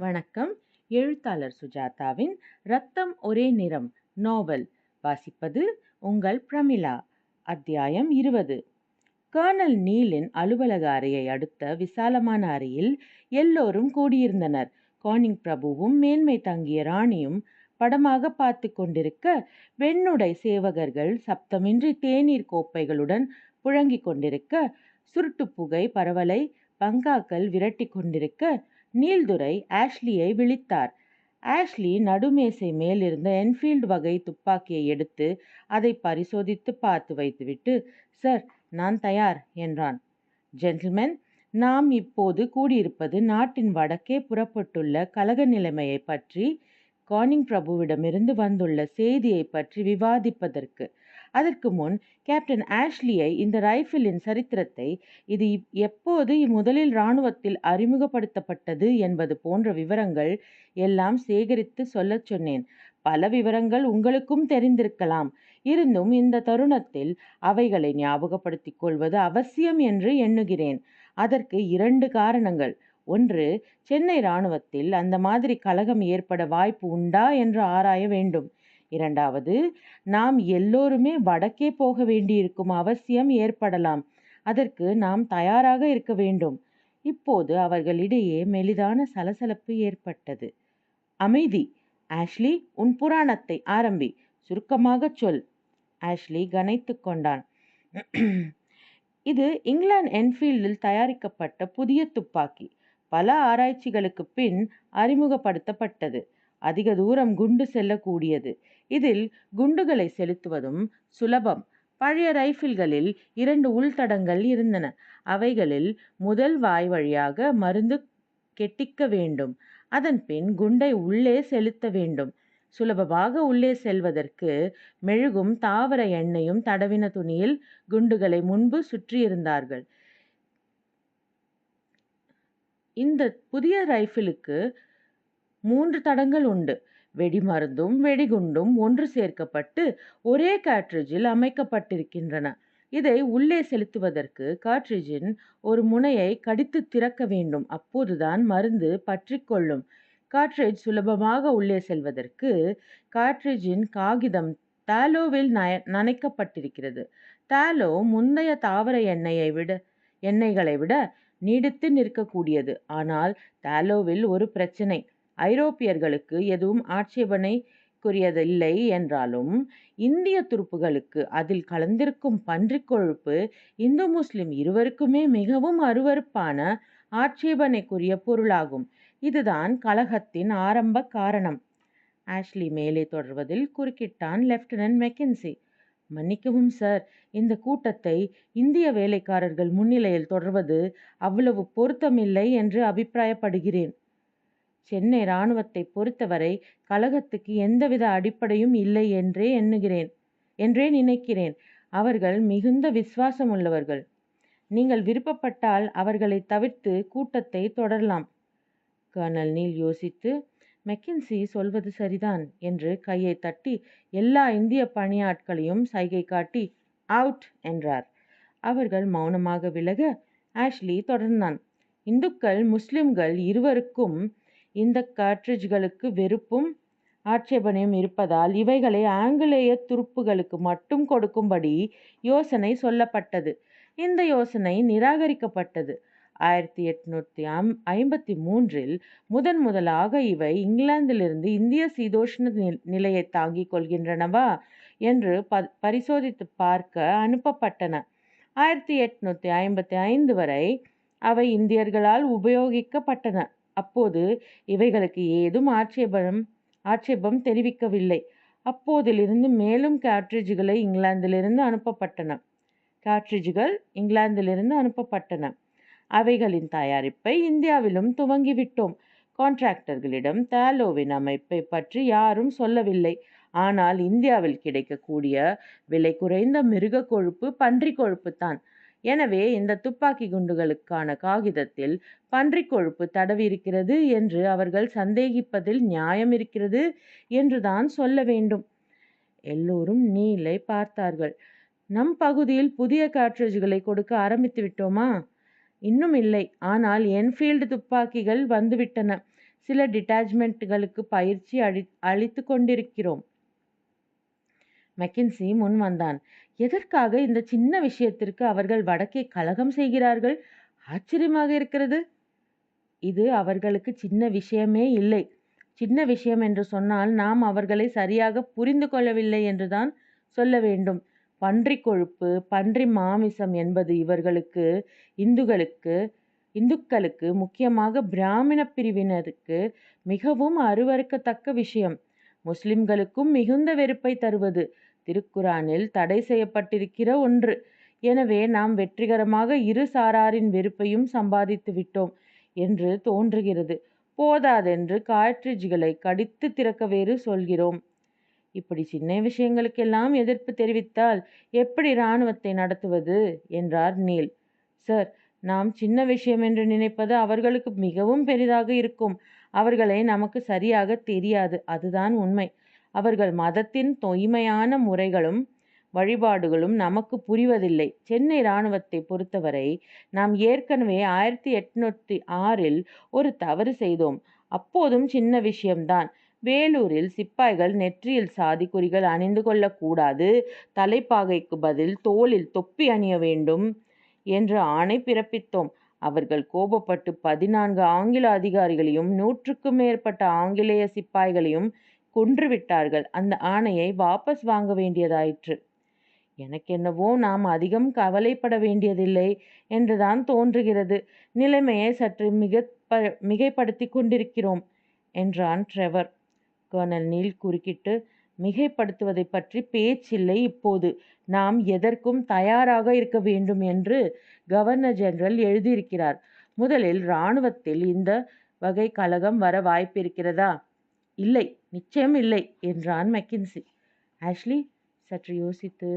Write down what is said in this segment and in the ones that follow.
வணக்கம். எழுத்தாளர் சுஜாதாவின் ரத்தம் ஒரே நிறம் நாவல் வாசிப்பது உங்கள் பிரமிளா. அத்தியாயம் 20. கர்னல் நீலின் அலுவலக அறையை அடுத்த விசாலமான அறையில் எல்லோரும் கூடியிருந்தனர். கானிங் பிரபுவும் மேன்மை தங்கிய ராணியும் படமாக பார்த்து கொண்டிருக்க, வெண்ணுடை சேவகர்கள் சப்தமின்றி தேநீர் கோப்பைகளுடன் புழங்கிக் கொண்டிருக்க, சுருட்டுப்புகை பரவலை பங்காக்கள் விரட்டி கொண்டிருக்க, நீல்துரை ஆஷ்லியை விழித்தார். ஆஷ்லி நடுமேசை மேலிருந்த என்ஃபீல்டு வகை துப்பாக்கியை எடுத்து அதை பரிசோதித்து பார்த்து வைத்துவிட்டு, "சார், நான் தயார்" என்றான். "ஜென்டில்மென், நாம் இப்போது கூடியிருப்பது நாட்டின் வடக்கே புறப்பட்டுள்ள கலக நிலைமையை பற்றி, கானிங் பிரபுவிடமிருந்து வந்துள்ள செய்தியை பற்றி விவாதிப்பதற்கு. அதற்கு முன் கேப்டன் ஆஷ்லியை, இந்த ரைஃபிளின் சரித்திரத்தை, இது எப்போது முதலில் இராணுவத்தில் அறிமுகப்படுத்தப்பட்டது என்பது போன்ற விவரங்கள் எல்லாம் சேகரித்து சொல்லச் சொன்னேன். பல விவரங்கள் உங்களுக்கும் தெரிந்திருக்கலாம். இருந்தும் இந்த தருணத்தில் அவைகளை ஞாபகப்படுத்திக் கொள்வது அவசியம் என்று எண்ணுகிறேன். அதற்கு 2 காரணங்கள். ஒன்று, சென்னை இராணுவத்தில் அந்த மாதிரி கலகம் ஏற்பட வாய்ப்பு உண்டா என்று ஆராய வேண்டும். இரண்டாவது, நாம் எல்லோருமே வடக்கே போக வேண்டியிருக்கும் அவசியம் ஏற்படலாம். அதற்கு நாம் தயாராக இருக்க வேண்டும். இப்போது அவர்களிடையே மெலிதான சலசலப்பு ஏற்பட்டது. "அமைதி! ஆஷ்லி, உன் புராணத்தை ஆரம்பி. சுருக்கமாகச் சொல்." ஆஷ்லி கனைத்து கொண்டான். "இது இங்கிலாந்து என்ஃபீல்டில் தயாரிக்கப்பட்ட புதிய துப்பாக்கி. பல ஆராய்ச்சிகளுக்கு பின் அறிமுகப்படுத்தப்பட்டது. அதிக தூரம் குண்டு செல்லக்கூடியது. இதில் குண்டுகளை செலுத்துவதும் சுலபம். பழைய ரைஃபிள்களில் 2 உள்தடங்கள் இருந்தன. அவைகளில் முதல் வாய் வழியாக மருந்து கெட்டிக்க வேண்டும். அதன் பின் குண்டை உள்ளே செலுத்த வேண்டும். சுலபமாக உள்ளே செல்வதற்கு மெழுகும் தாவர எண்ணெயும் தடவின துணியில் குண்டுகளை முன்பு சுற்றியிருந்தார்கள். இந்த புதிய ரைஃபிளுக்கு 3 தடங்கள் உண்டு. வெடிமருந்தும் வெடிகுண்டும் ஒன்று சேர்க்கப்பட்டு ஒரே கார்ட்ரிட்ஜில் அமைக்கப்பட்டிருக்கின்றன. இதை உள்ளே செலுத்துவதற்கு கார்ட்ரிட்ஜின் ஒரு முனையை கடித்து திறக்க வேண்டும். அப்போதுதான் மருந்து பற்றிக்கொள்ளும். கார்ட்ரிட்ஜ் சுலபமாக உள்ளே செல்வதற்கு கார்ட்ரிட்ஜின் காகிதம் தாலோவில் நனைக்கப்பட்டிருக்கிறது. தாலோ முந்தைய தாவர எண்ணெய்களை விட நீடித்து நிற்கக்கூடியது. ஆனால் தாலோவில் ஒரு பிரச்சினை. ஐரோப்பியர்களுக்கு எதுவும் ஆட்சேபனைக்குரியதில்லை என்றாலும், இந்திய துருப்புகளுக்கு அதில் கலந்திருக்கும் பன்றிக் கொழுப்பு இந்து முஸ்லிம் இருவருக்குமே மிகவும் அருவருப்பான, ஆட்சேபனைக்குரிய பொருளாகும். இதுதான் கலகத்தின் ஆரம்ப காரணம்." ஆஷ்லி மேலே தொடர்வதில் குறுக்கிட்டான் லெப்டினன்ட் மெக்கென்சி. "மன்னிக்கவும் சார், இந்த கூட்டத்தை இந்திய வேலைக்காரர்கள் முன்னிலையில் தொடர்வது அவ்வளவு பொருத்தமில்லை என்று அபிப்பிராயப்படுகிறேன். சென்னை இராணுவத்தை பொறுத்தவரை கலகத்துக்கு எந்தவித அடிப்படையும் இல்லை என்றே நினைக்கிறேன். அவர்கள் மிகுந்த விசுவாசமுள்ளவர்கள். நீங்கள் விருப்பப்பட்டால் அவர்களை தவிர்த்து கூட்டத்தை தொடரலாம்." கர்னல் நீல் யோசித்து, "மெக்கென்சி சொல்வது சரிதான்" என்று கையை தட்டி எல்லா இந்திய பணியாட்களையும் சைகை காட்டி "அவுட்" என்றார். அவர்கள் மௌனமாக விலக, ஆஷ்லி தொடர்ந்தான். "இந்துக்கள் முஸ்லிம்கள் இருவருக்கும் இந்த கார்ட்ரிட்ஜ்களுக்கு வெறுப்பும் ஆட்சேபனையும் இருப்பதால் இவைகளை ஆங்கிலேய துருப்புகளுக்கு மட்டும் கொடுக்கும்படி யோசனை சொல்லப்பட்டது. இந்த யோசனை நிராகரிக்கப்பட்டது. 1853 முதலாக இவை இங்கிலாந்திலிருந்து இந்திய சீதோஷ்ண நிலையை தாங்கிக் கொள்கின்றனவா என்று பரிசோதித்து பார்க்க அனுப்பப்பட்டன. 1855 வரை அவை இந்தியர்களால் உபயோகிக்கப்பட்டன. அப்போது இவைகளுக்கு ஏதும் ஆட்சேபம் தெரிவிக்கவில்லை. அப்போதிலிருந்து மேலும் கார்ட்ரிட்ஜுகள் இங்கிலாந்திலிருந்து அனுப்பப்பட்டன. அவைகளின் தயாரிப்பை இந்தியாவிலும் துவங்கிவிட்டோம். கான்ட்ராக்டர்களிடம் தாலோவின் அமைப்பை பற்றி யாரும் சொல்லவில்லை. ஆனால் இந்தியாவில் கிடைக்கக்கூடிய விலை குறைந்த மிருக கொழுப்பு பன்றி கொழுப்புத்தான். எனவே இந்த துப்பாக்கி குண்டுகளுக்கான காகிதத்தில் பன்றிக் கொழுப்பு தடவியிருக்கிறது என்று அவர்கள் சந்தேகிப்பதில் நியாயம் இருக்கிறது என்றுதான் சொல்ல வேண்டும்." எல்லோரும் நீலை பார்த்தார்கள். "நம் பகுதியில் புதிய கார்ட்ரிட்ஜ்களை கொடுக்க ஆரம்பித்து விட்டோமா?" "இன்னும் இல்லை. ஆனால் என்ஃபீல்டு துப்பாக்கிகள் வந்துவிட்டன. சில டிட்டாச்மெண்ட்டுகளுக்கு பயிற்சி அளித்து கொண்டிருக்கிறோம். மெக்கின்சி முன் வந்தான். எதற்காக இந்த சின்ன விஷயத்திற்கு அவர்கள் வடக்கே கலகம் செய்கிறார்கள்? ஆச்சரியமாக இருக்கிறது. இது அவர்களுக்கு சின்ன விஷயமே இல்லை. சின்ன விஷயம் என்று சொன்னால் நாம் அவர்களை சரியாக புரிந்து கொள்ளவில்லை என்றுதான் சொல்ல வேண்டும். பன்றி கொழுப்பு, பன்றி மாமிசம் என்பது இவர்களுக்கு, இந்துக்களுக்கு, முக்கியமாக பிராமண பிரிவினருக்கு மிகவும் அருவருக்கத்தக்க விஷயம். முஸ்லிம்களுக்கும் மிகுந்த வெறுப்பை தருவது. திருக்குரானில் தடை செய்யப்பட்டிருக்கிற ஒன்று. எனவே நாம் வெற்றிகரமாக இரு சாராரின் வெறுப்பையும் சம்பாதித்து விட்டோம் என்று தோன்றுகிறது. போதாதென்று கார்ட்ரிட்ஜ்களை கடித்து திறக்க வேறு சொல்கிறோம். இப்படி சின்ன விஷயங்களுக்கெல்லாம் எதிர்ப்பு தெரிவித்தால் எப்படி இராணுவத்தை நடத்துவது என்றார் நீல். சார், நாம் சின்ன விஷயம் என்று நினைப்பது அவர்களுக்கு மிகவும் பெரிதாக இருக்கும். அவர்களை நமக்கு சரியாக தெரியாது, அதுதான் உண்மை. அவர்கள் மதத்தின் தொய்மையான முறைகளும் வழிபாடுகளும் நமக்கு புரிவதில்லை. சென்னை இராணுவத்தை பொறுத்தவரை நாம் ஏற்கனவே 1806 ஒரு தவறு செய்தோம். அப்போதும் சின்ன விஷயம்தான். வேலூரில் சிப்பாய்கள் நெற்றியில் சாதி குறிகள் அணிந்து கொள்ளக்கூடாது, தலைப்பாகைக்கு பதில் தோளில் தொப்பி அணிய வேண்டும் என்று ஆணை பிறப்பித்தோம். அவர்கள் கோபப்பட்டு 14 ஆங்கில அதிகாரிகளையும் 100க்கும் மேற்பட்ட ஆங்கிலேய சிப்பாய்களையும் கொன்றுவிட்டார்கள். அந்த ஆணையை வாபஸ் வாங்க வேண்டியதாயிற்று. எனக்கென்னவோ நாம் அதிகம் கவலைப்பட வேண்டியதில்லை என்றுதான் தோன்றுகிறது. நிலைமையை சற்று மிகைப்படுத்தி கொண்டிருக்கிறோம் என்றான் ட்ரெவர். கர்னல் நீல் குறுக்கிட்டு, மிகைப்படுத்துவதை பற்றி பேச்சில்லை இப்போது. நாம் எதற்கும் தயாராக இருக்க வேண்டும் என்று கவர்னர் ஜெனரல் எழுதியிருக்கிறார். முதலில் இராணுவத்தில் இந்த வகை கலகம் வர வாய்ப்பிருக்கிறதா? இல்லை, நிச்சயம் இல்லை என்றான் மெக்கின்சி. ஆஷ்லி சற்று யோசித்து,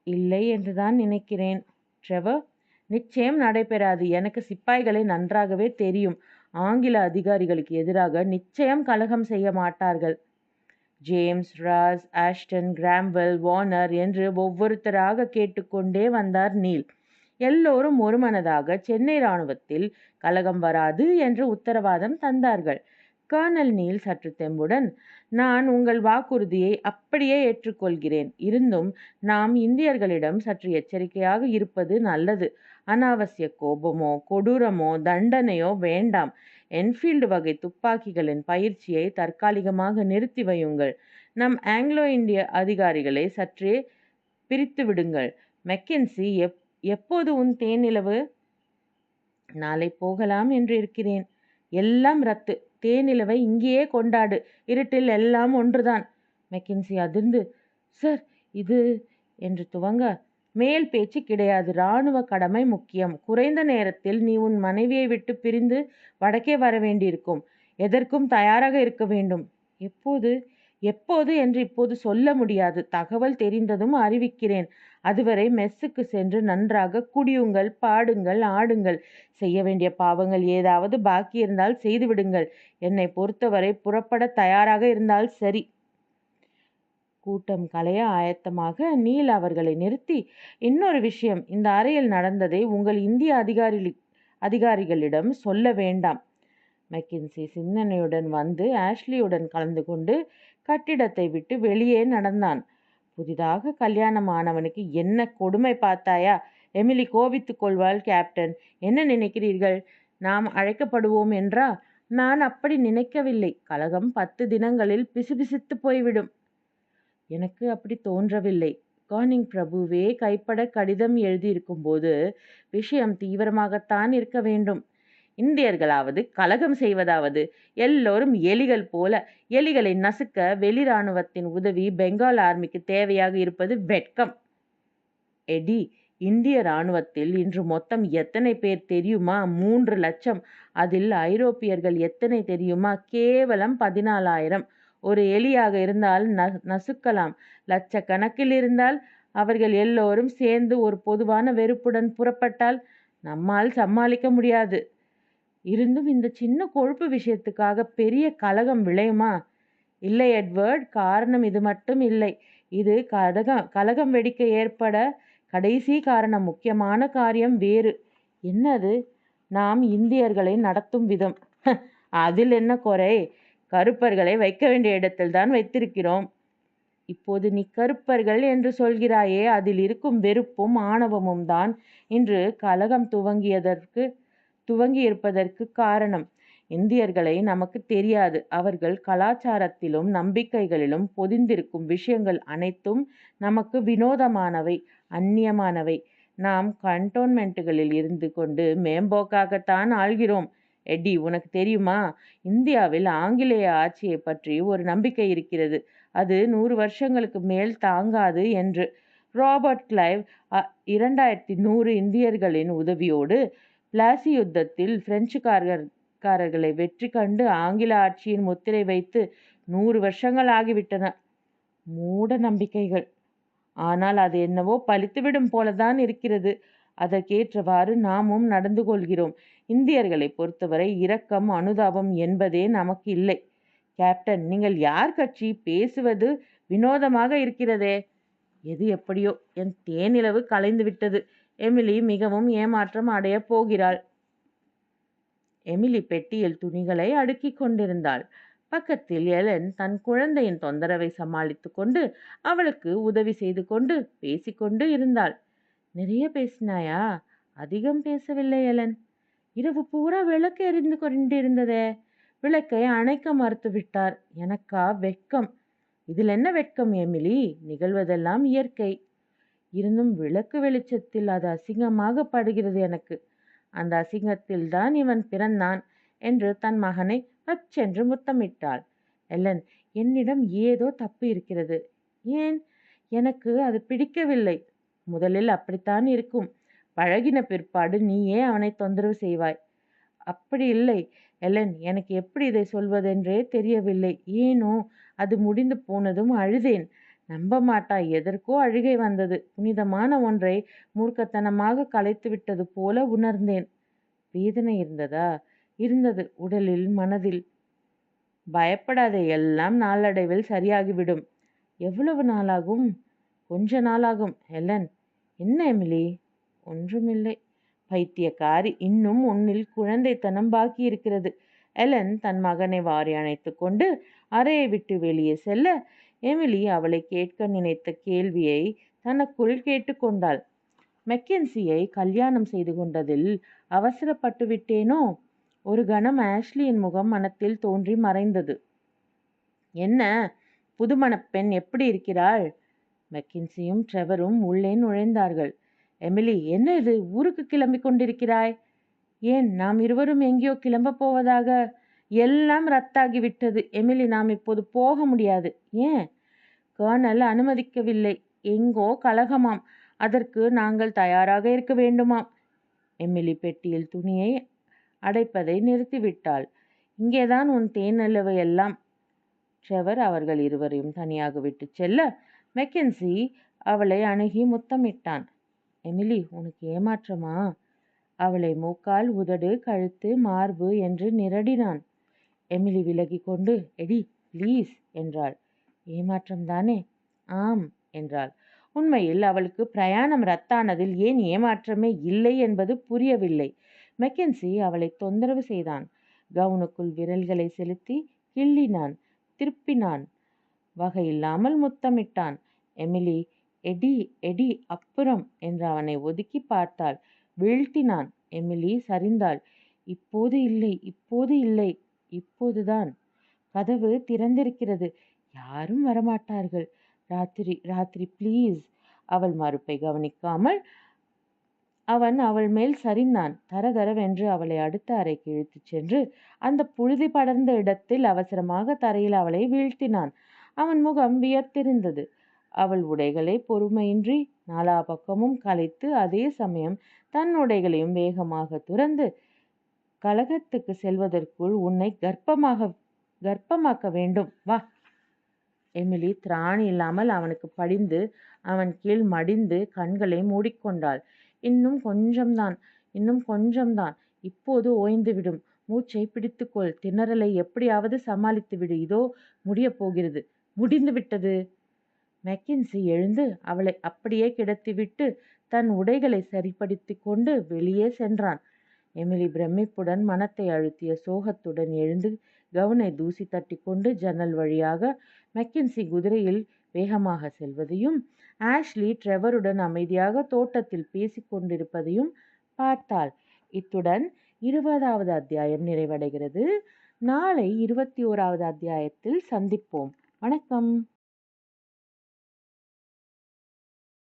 இல்லை என்றுதான் நினைக்கிறேன். ட்ரெவர், நிச்சயம் நடைபெறாது. எனக்கு சிப்பாய்களை நன்றாகவே தெரியும். ஆங்கில அதிகாரிகளுக்கு எதிராக நிச்சயம் கலகம் செய்ய மாட்டார்கள். ஜேம்ஸ், ராஸ், ஆஷ்டன், கிராம்வெல், வார்னர் என்று ஒவ்வொருத்தராக கேட்டுக்கொண்டே வந்தார் நீல். எல்லோரும் ஒருமனதாக சென்னை இராணுவத்தில் கலகம் வராது என்று உத்தரவாதம் தந்தார்கள். கர்னல் நீல் சற்று தெம்புடன், நான் உங்கள் வாக்குறுதியை அப்படியே ஏற்றுக்கொள்கிறேன். இருந்தும் நாம் இந்தியர்களிடம் சற்று எச்சரிக்கையாக இருப்பது நல்லது. அனாவசிய கோபமோ கொடூரமோ தண்டனையோ வேண்டாம். என்ஃபீல்டு வகை துப்பாக்கிகளின் பயிற்சியை தற்காலிகமாக நிறுத்தி வையுங்கள். நம் ஆங்கிலோ இந்திய அதிகாரிகளை சற்றே பிரித்து விடுங்கள். மெக்கின்சி, எப்போது உன் தேனிலவு? நாளை போகலாம் என்று இருக்கிறேன். எல்லாம் ரத்து. தேனிலவை இங்கேயே கொண்டாடு. இருட்டில் எல்லாம் ஒன்றுதான். மெக்கின்சி அதிர்ந்து, சார், இது என்று துவங்க, மேல் பேச்சு கிடையாது. இராணுவ கடமை முக்கியம். குறைந்த நேரத்தில் நீ உன் மனைவியை விட்டு பிரிந்து வடக்கே வர வேண்டியிருக்கும். எதற்கும் தயாராக இருக்க வேண்டும். எப்போது என்று இப்போது சொல்ல முடியாது. தகவல் தெரிந்ததும் அறிவிக்கிறேன். அதுவரை மெஸ்ஸுக்கு சென்று நன்றாக குடியுங்கள், பாடுங்கள், ஆடுங்கள். செய்ய வேண்டிய பாவங்கள் ஏதாவது பாக்கி இருந்தால் செய்துவிடுங்கள். என்னை பொறுத்தவரை புறப்பட தயாராக இருந்தால் சரி. கூட்டம் கலைய ஆயத்தமாக நீல் அவர்களை நிறுத்தி, இன்னொரு விஷயம், இந்த அறையில் நடந்ததை உங்கள் இந்திய அதிகாரிகளிடம் சொல்ல வேண்டாம். மெக்கின்சி சிந்தனையுடன் வந்து ஆஷ்லியுடன் கலந்து கொண்டு கட்டிடத்தை விட்டு வெளியே நடந்தான். புதிதாக கல்யாணமானவனுக்கு என்ன கொடுமை பார்த்தாயா? எமிலி கோபித்துக் கொள்வாள். கேப்டன், என்ன நினைக்கிறீர்கள்? நாம் அழைக்கப்படுவோம் என்றா? நான் அப்படி நினைக்கவில்லை. கலகம் 10 தினங்களில் பிசுபிசுத்து போய்விடும். எனக்கு அப்படி தோன்றவில்லை. கானிங் பிரபுவே கைப்பட கடிதம் எழுதியிருக்கும் போது விஷயம் தீவிரமாகத்தான் இருக்க வேண்டும். இந்தியர்களாவது கலகம் செய்வதாவது எல்லோரும் எலிகள் போல. எலிகளை நசுக்க வெளி இராணுவத்தின் உதவி பெங்கால் ஆர்மிக்கு தேவையாக இருப்பது வெட்கம். எடி, இந்திய இராணுவத்தில் இன்று மொத்தம் எத்தனை பேர் தெரியுமா? 3 லட்சம். அதில் ஐரோப்பியர்கள் எத்தனை தெரியுமா? கேவலம் 14,000. ஒரு எலியாக இருந்தால் நசுக்கலாம். லட்சக்கணக்கில் இருந்தால் அவர்கள் எல்லோரும் சேர்ந்து ஒரு பொதுவான வெறுப்புடன் புறப்பட்டால் நம்மால் சமாளிக்க முடியாது. இருந்தும் இந்த சின்ன கொழுப்பு விஷயத்துக்காக பெரிய கலகம் விளையுமா? இல்லை எட்வர்ட், காரணம் இது மட்டும் இல்லை. இது கலகம் வெடிக்க ஏற்பட கடைசி காரணம். முக்கியமான காரியம் வேறு. என்னது? நாம் இந்தியர்களை நடத்தும் விதம். அதில் என்ன குறை? கருப்பர்களை வைக்க வேண்டிய இடத்தில் தான் வைத்திருக்கிறோம். இப்போது நீ கருப்பர்கள் என்று சொல்கிறாயே, அதில் இருக்கும் வெறுப்பும் ஆணவமும் தான் இன்று கலகம் துவங்கியிருப்பதற்கு காரணம். இந்தியர்களை நமக்கு தெரியாது. அவர்கள் கலாச்சாரத்திலும் நம்பிக்கைகளிலும் பொதிந்திருக்கும் விஷயங்கள் அனைத்தும் நமக்கு வினோதமானவை, அந்நியமானவை. நாம் கண்டோன்மெண்ட்டுகளில் இருந்து கொண்டு மேம்போக்காகத்தான் ஆள்கிறோம். எடி, உனக்கு தெரியுமா, இந்தியாவில் ஆங்கிலேய ஆட்சியை பற்றி ஒரு நம்பிக்கை இருக்கிறது. அது 100 வருஷங்களுக்கு மேல் தாங்காது என்று. ராபர்ட் கிளைவ் 2100 இந்தியர்களின் உதவியோடு பிளாசி யுத்தத்தில் பிரெஞ்சுக்காரர்களை வெற்றி கண்டு ஆங்கில ஆட்சியின் முத்திரை வைத்து 100 வருஷங்கள் ஆகிவிட்டன. மூட நம்பிக்கைகள். ஆனால் அது என்னவோ பலித்துவிடும் போலதான் இருக்கிறது. அதற்கேற்றவாறு நாமும் நடந்து கொள்கிறோம். இந்தியர்களை பொறுத்தவரை இரக்கம், அனுதாபம் என்பதே நமக்கு இல்லை. கேப்டன், நீங்கள் யார் கட்சி? பேசுவது வினோதமாக இருக்கிறதே. எது எப்படியோ, என் தேனிலவு கலைந்து விட்டது. எமிலி மிகவும் ஏமாற்றம் அடையப் போகிறாள். எமிலி பெட்டியில் துணிகளை அடுக்கிக் கொண்டிருந்தாள். பக்கத்தில் எலன் தன் குழந்தையின் தொந்தரவை சமாளித்து கொண்டு அவளுக்கு உதவி செய்து கொண்டு பேசிக்கொண்டு இருந்தாள். நிறைய பேசினாயா? அதிகம் பேசவில்லை எலன். இரவு பூரா விளக்கு எரிந்து கொண்டிருந்ததே. விளக்கை அணைக்க மறுத்து விட்டார். எனக்கா வெட்கம். இதில் என்ன வெட்கம் எமிலி? நிகழ்வதெல்லாம் இயற்கை. இருந்தும் விளக்கு வெளிச்சத்தில் அது அசிங்கமாக படுகிறது எனக்கு. அந்த அசிங்கத்தில் தான் இவன் பிறந்தான் என்று தன் மகனை அச்சென்று முத்தமிட்டாள். எலன், என்னிடம் ஏதோ தப்பு இருக்கிறது. ஏன்? எனக்கு அது பிடிக்கவில்லை. முதலில் அப்படித்தான் இருக்கும். பழகின பிற்பாடு நீயே அவனை தொந்தரவு செய்வாய். அப்படி இல்லை எலன், எனக்கு எப்படி இதை சொல்வதென்றே தெரியவில்லை. ஏனோ அது முடிந்து போனதும் அழுதேன். நம்ப மாட்டாய், எதற்கோ அழுகை வந்தது. புனிதமான ஒன்றை மூர்க்கத்தனமாக கலைத்து விட்டது போல உணர்ந்தேன். வேதனை இருந்ததா? இருந்தது, உடலில், மனதில். பயப்படாதே, எல்லாம் நாளடைவில் சரியாகிவிடும். எவ்வளவு நாளாகும்? கொஞ்ச நாளாகும். எலன். என்ன எமிலி? ஒன்றுமில்லை. பைத்தியக்காரி, இன்னும் உன்னில் குழந்தைத்தனம் பாக்கி இருக்கிறது. எலன் தன் மகனை வாரி அணைத்து கொண்டு அறையை விட்டு வெளியே செல்ல, எமிலி அவளை கேட்க நினைத்த கேள்வியை தனக்குள் கேட்டுக்கொண்டாள். மெக்கென்சியை கல்யாணம் செய்து கொண்டதில் அவசரப்பட்டு விட்டேனோ? ஒரு கணம் ஆஷ்லியின் முகம் மனத்தில் தோன்றி மறைந்தது. என்ன, புதுமணப் பெண் எப்படி இருக்கிறாள்? மெக்கென்சியும் ட்ரெவரும் உள்ளே நுழைந்தார்கள். எமிலி, என்ன இது? ஊருக்கு கிளம்பி கொண்டிருக்கிறாய்? ஏன், நாம் இருவரும் எங்கேயோ கிளம்ப போவதாக? எல்லாம் ரத்தாகிவிட்டது எமிலி. நாம் இப்போது போக முடியாது. ஏன்? கர்னல் அனுமதிக்கவில்லை. எங்கோ கலகமாம். அதற்கு நாங்கள் தயாராக இருக்க வேண்டுமாம். எமிலி பெட்டியில் துணியை அடைப்பதை நிறுத்திவிட்டாள். இங்கேதான் உன் தேனிலவு எல்லாம். ட்ரெவர் அவர்கள் இருவரையும் தனியாக விட்டு செல்ல, மெக்கென்சி அவளை அணுகி முத்தமிட்டான். எமிலி, உனக்கு ஏமாற்றமா? அவளை மூக்கால், உதடு, கழுத்து, மார்பு என்று நிரடினான். எமிலி விலகி கொண்டு, எடி ப்ளீஸ் என்றாள். ஏமாற்றம்தானே? ஆம் என்றாள். உண்மையில் அவளுக்கு பிரயாணம் ரத்தானதில் ஏன் ஏமாற்றமே இல்லை என்பது புரியவில்லை. மெக்கென்சி அவளை தொந்தரவு செய்தான். கவுனுக்குள் விரல்களை செலுத்தி கிள்ளினான், திருப்பினான், வகையில்லாமல் முத்தமிட்டான். எமிலி, எடி எடி அப்புறம் என்று அவனை ஒதுக்கி பார்த்தாள். வீழ்த்தினான். எமிலி சரிந்தாள். இப்போது இல்லை, இப்போது இல்லை, இப்போதுதான். கதவு திறந்திருக்கிறது. யாரும் வரமாட்டார்கள். ராத்திரி ராத்திரி ப்ளீஸ். அவள் மறுப்பை கவனிக்காமல் அவன் அவள் மேல் சரிந்தான். தரதரவென்று அவளை அடுத்த அறைக்கு இழுத்துச் சென்று அந்த புழுதி படர்ந்த இடத்தில் அவசரமாக தரையில் அவளை வீழ்த்தினான். அவன் முகம் வியர்த்திருந்தது. அவள் உடைகளை பொறுமையின்றி நாலா பக்கமும் கலைத்து, அதே சமயம் தன் உடைகளையும் வேகமாக துறந்து, கலகத்துக்கு செல்வதற்குள் உன்னை கர்ப்பமாக்க வேண்டும், வா. எமிலி திராணி இல்லாமல் அவனுக்கு படிந்து அவன் கீழ் மடிந்து கண்களை மூடிக்கொண்டாள். இன்னும் கொஞ்சம்தான், இன்னும் கொஞ்சம்தான். இப்போது ஓய்ந்துவிடும். மூச்சை பிடித்துக்கொள். திணறலை எப்படியாவது சமாளித்து விடு. இதோ முடியப் போகிறது. முடிந்து விட்டது. மெக்கென்சி எழுந்து அவளை அப்படியே கிடத்திவிட்டு தன் உடைகளை சரிப்படுத்தி கொண்டு வெளியே சென்றான். எமிலி பிரமிப்புடன் மனத்தை அழுத்திய சோகத்துடன் எழுந்து கவுனை தூசி தட்டி கொண்டு ஜன்னல் வழியாக மெக்கென்சி குதிரையில் வேகமாக செல்வதையும் ஆஷ்லி ட்ரெவருடன் அமைதியாக தோட்டத்தில் பேசிக் கொண்டிருப்பதையும் பார்த்தாள். இத்துடன் 20வது அத்தியாயம் நிறைவடைகிறது. நாளை 21வது அத்தியாயத்தில் சந்திப்போம். வணக்கம்.